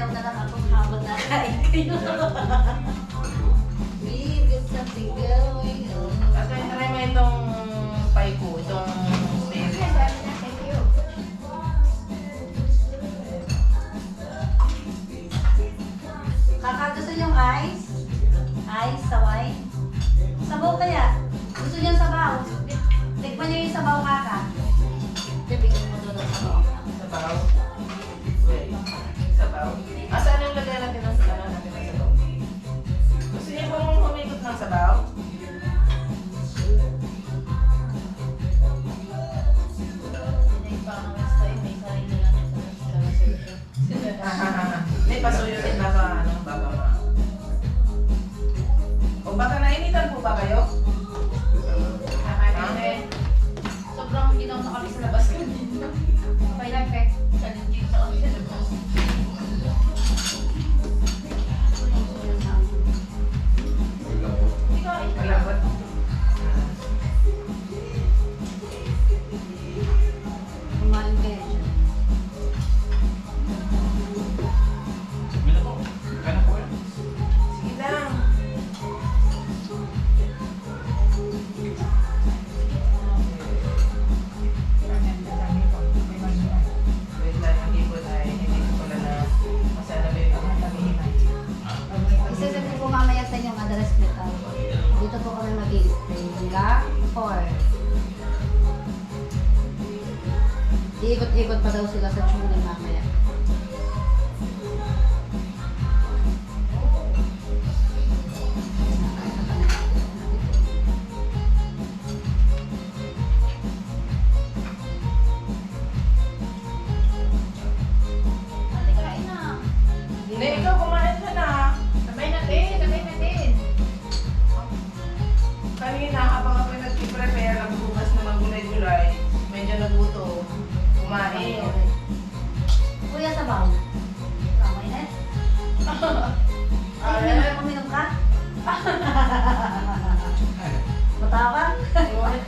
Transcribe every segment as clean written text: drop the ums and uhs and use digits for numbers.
sayaw na lang ako habang nakain kayo. We've got something going on. At try mo itong paiko, itong stevia. Thank you. Gusto niyong ice? Ice sa wine? Sabaw kaya? Gusto niyong sabaw? Tikman niyo yung sabaw kaka. Bibigyan mo doon ng sabaw. Sabaw. Wait. Sabaw. Saan ang lagay natin ng sabaw? Gusto niyo bang humikot ng sabaw? May pasuyo din baka baka ma. O baka nainitan po ba kayo? Sobrang ginaw na kami sa labas kanina. Okay lang, Pek. Challenging sa kami sa labas. Malambot. Kumain kayo dyan. Sige lang. Wait lang, hindi ko pala na masalabi yung tabihin. Isasabi ko mamaya sa inyong address nito. Dito po kami mag-i-stay. Hanggang 4. Iikot-ikot pa daw sila sa tsunan mamaya. Ate, kain na. Hindi, ikaw kumain ka na. Sabay natin, sabay natin. Kanina habang ako nag-prepare ng bukas na magulay-gulay, medyo nagutom. Kumain. Kuya, sabaw. Kamay na. Ay, uminom ka? Matawa? Ulit.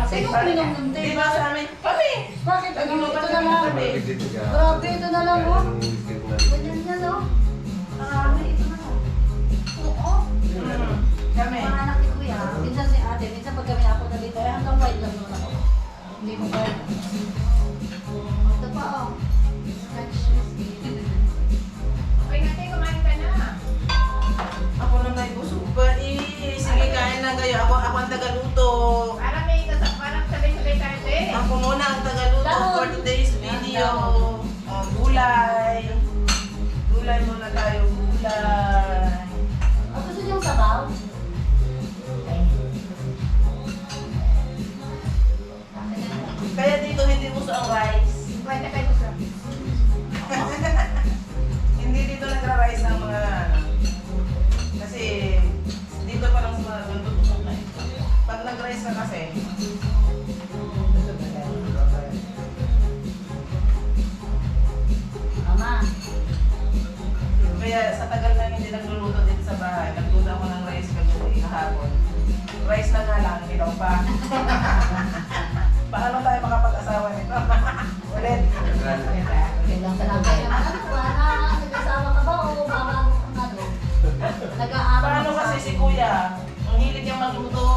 Sino uminom ng Di tape? ba sa amin? Kami! Bakit? Ito na lang. Grabe, Grabe, ito na lang, oh. Ganyan yan, oh. Marami, ito na lang. Oo. Kami. Mga anak ni Kuya, minsan si ate, minsan pag kami ako na dito, hanggang white lang naman ako. Hindi ko kaya. Ito pa, oh. Scotch whiskey. Okay natin, kumain ka na. Ako na may busog pa eh. Sige, kain na kayo. Ako ang tagaluto. Parang sabay-sabay tayo, eh. Ako muna ang tagaluto for today's video. Gulay. Gulay muna tayo. Gulay. Ang gusto niyong sabaw? Kaya dito hindi uso ang rice. Kwenta kayo sa. Hindi dito nagra-rice ang mga kasi dito pa lang sa mga nagtutusok na ito. Pag nag-rice ka kasi, Mama. kaya sa tagal na hindi nagluluto dito sa bahay, nagluto ako ng rice kagabi kahapon. Rice na nga lang, hilaw pa. Paano tayo makapag-asawa nito? Ulit. Kailang talaga yung nag-asawa ka ba o babago ka nga doon? Nag-aaral Paano ka kasi sa- si Kuya, ang hilig niyang magluto,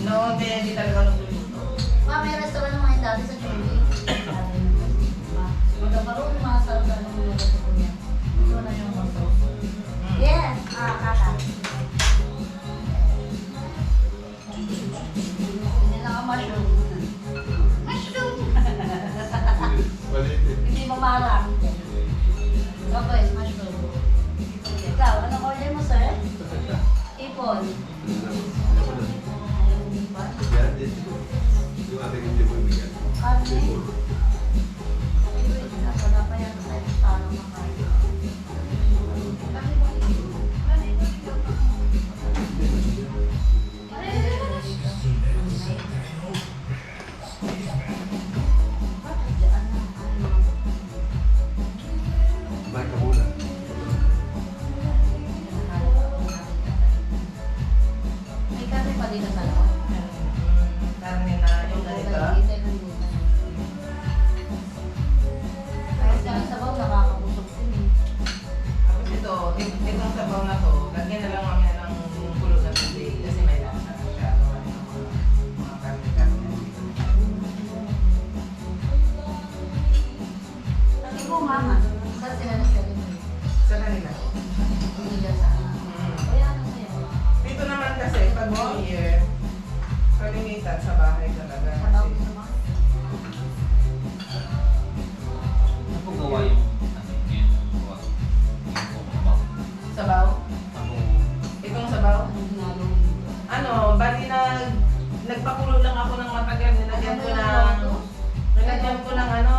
no, hindi talaga nagluluto. Ma, may restaurant naman yung dati sa Chile. Magkaparoon yung mga sarap na naguluto sa Kuya. Ito na yung maso. Yes! Kaka. Hindi lang ang mushroom. Mushroom! Hindi mo marang. Okay, mushroom. Ikaw, anong order mo, sir? Ipon. Ayaw mo ipon? New Year, kalimitan sa bahay talaga. Sabaw Kasi gusto mo? Ano po gawa yung sabaw? sabaw. Ako, Itong sabaw. Anong ginagawa mo? Ano, bali nagpakulo lang ako ng matagal. Nilagyan ko ng ano,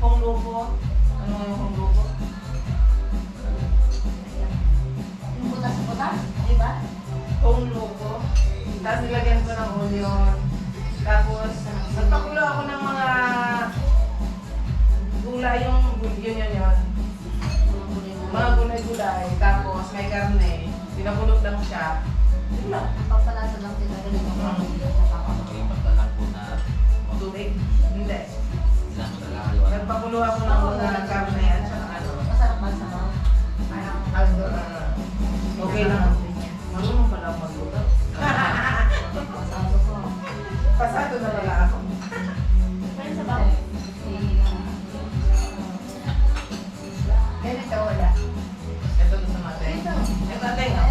honglupo. Ano yung honglupo? Yung butas-butas, di ba? Honglupo. Tapos nilagyan ko ng onion. Tapos, nagpakulo ako ng mga gulay, yun. Mga gulay-gulay. Tapos, may karne. Pinapulot lang siya. Yun lang. Papalasa lang sila rin yung mga okay, magdalang po na Tubig? Hindi. ilang madalang liwan. Nagpakulo ako ng mga karne at saka ano. Masarap ba sabaw? Parang Okay lang. Marunong pala ako magluto. masado ko. Pasado na pala ako. Pero sabaw. Ganito, wala. Ito doon sa mate. Ito ating.